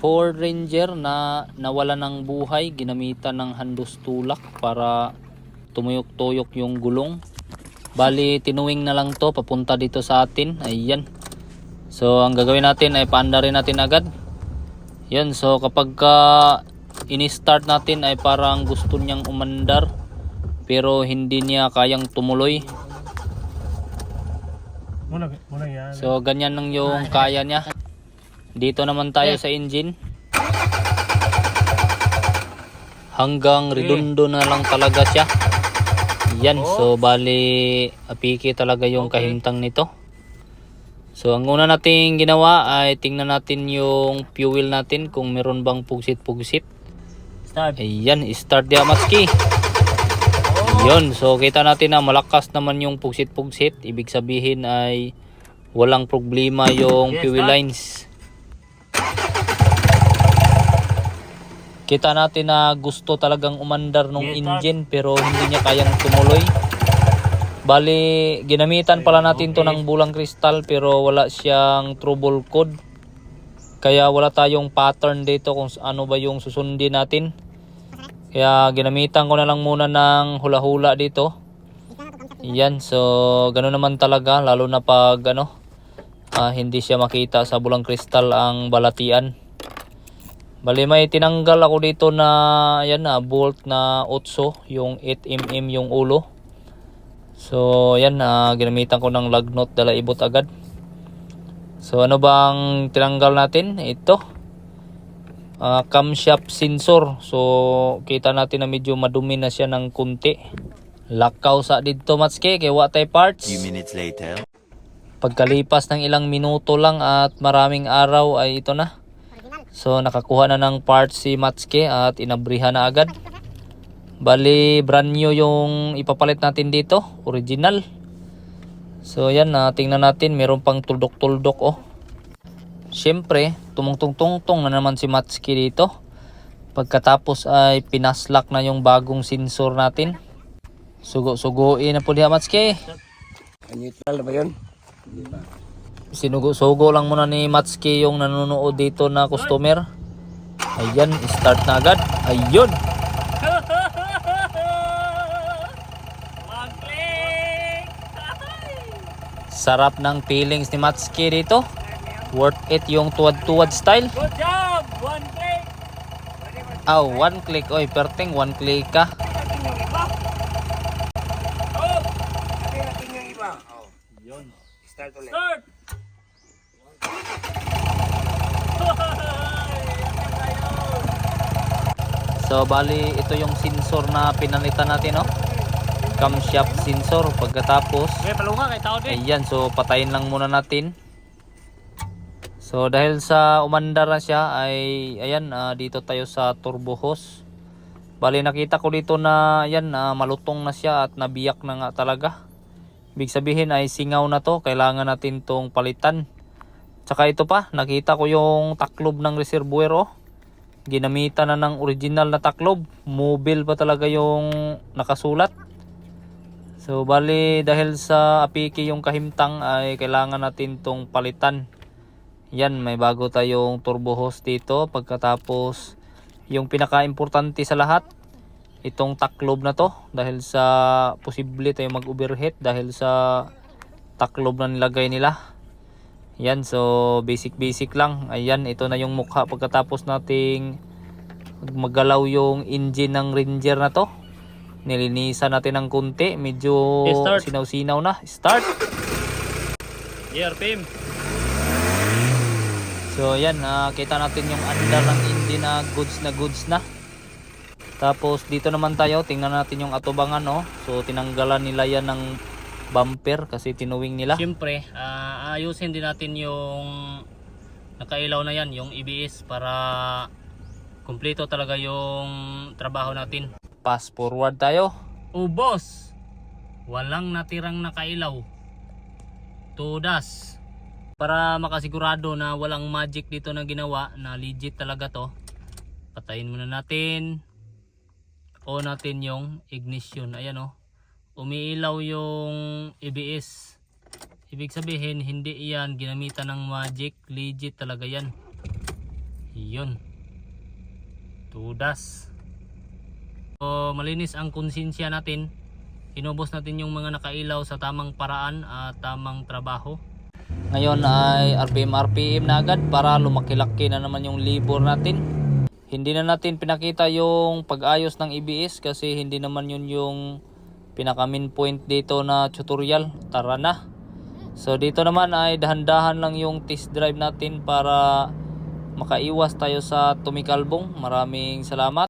Ford Ranger na nawala ng buhay, ginamitan ng handos tulak para tumuyok-tuyok yung gulong. Bali tinuwing na lang to papunta dito sa atin. Ayan. So ang gagawin natin ay paandarin natin agad. Yan, so kapag ini-start natin ay parang gusto niyang umandar pero hindi niya kayang tumuloy. So ganyan lang yung kaya niya. Dito naman tayo sa engine. Hanggang redondo na lang talaga siya. Yan, so bali apiki talaga yung kahimtang nito. So ang una nating ginawa ay tingnan natin yung fuel natin kung meron bang pugsit-pugsit. Ayan, start dia Matski. Yun, so kita natin na malakas naman yung pugsit-pugsit. Ibig sabihin ay walang problema yung fuel lines. Kita natin na gusto talagang umandar ng engine pero hindi niya kayang tumuloy. Bali, ginamitan pala natin to ng bulang kristal pero wala siyang trouble code. Kaya wala tayong pattern dito kung ano ba yung susundin natin. Kaya ginamitan ko na lang muna ng hula-hula dito. Yan, so gano'n naman talaga lalo na pag hindi siya makita sa bulang kristal ang balatian. Bali may tinanggal ako dito na bolt na 8, yung 8mm yung ulo. So yan, ginamitan ko ng lug nut dala ibot agad. So ano bang tinanggal natin? Ito. Camshaft sensor. So kita natin na medyo madumi na siya ng kunti. Lakaw sa dito Matski kay watay parts. Few minutes later. Pagkalipas ng ilang minuto lang at maraming araw ay ito na. So nakakuha na ng parts si Matski at inabrihan na agad. Bali brand new yung ipapalit natin dito, original. So yan, tingnan natin, meron pang tuldok-tuldok Siyempre, tumungtong-tungtong na naman si Matski dito. Pagkatapos ay pinaslak na yung bagong sensor natin. Sugo-sugoin na po diha Matski. Neutral ba yun? Sinugo-sugo lang muna ni Matski yung nanonood dito na customer. Ayan, start na agad. Ayun. Sarap ng feelings ni Matski dito. Worth it yung tuwad-tuwad style. Good job! One click! One click. Oy, perting one click ka. Natin yung iba. Yun. Start ulit. Start! So bali ito yung sensor na pinalitan natin camshaft sensor. Pagkatapos ayan, so patayin lang muna natin. So dahil sa umandar na siya ay ayan, dito tayo sa turbo hose. Bali nakita ko dito na ayan, malutong na siya at nabiyak na nga talaga. Ibig sabihin ay singaw na to, kailangan natin tong palitan. Tsaka ito pa, nakita ko yung taklob ng reservoir ginamitan na ng original na taklob. Mobile pa talaga yung nakasulat. So bali dahil sa apiki yung kahimtang ay kailangan natin tong palitan. Yan, may bago tayong turbo hose dito. Pagkatapos yung pinaka-importante sa lahat, itong taklob na to, dahil sa posible tayo mag-overheat dahil sa taklob na nilagay nila. Yan, so basic lang. Ayan, ito na yung mukha pagkatapos nating maggalaw yung engine ng Ranger na to. Nilinisan natin ng kunti, medyo sinaw-sinaw na. Start. RPM. So yan, kita natin yung andar ng engine na goods na. Tapos dito naman tayo, tingnan natin yung atubangan So tinanggalan nila yan ng bumper kasi tinuwing nila. Siyempre, ayusin din natin yung nakailaw na yan, yung EBS, para kumpleto talaga yung trabaho natin. Pass forward tayo. Boss, walang natirang nakailaw. Tudas. Para makasigurado na walang magic dito na ginawa, na legit talaga to, patayin muna natin. On natin yung ignition. Ayan umiilaw yung ABS. Ibig sabihin hindi iyan ginamitan ng magic, legit talaga yan. Yun. Tudas. So, malinis ang konsensya natin. Inubos natin yung mga nakailaw sa tamang paraan at tamang trabaho. Ngayon ay RPM na agad para lumaki-laki na naman yung libor natin. Hindi na natin pinakita yung pag-ayos ng EBS kasi hindi naman yun yung pinaka main point dito na tutorial. Tara na. So dito naman ay dahan-dahan lang yung test drive natin para makaiwas tayo sa tumikalbong. Maraming salamat.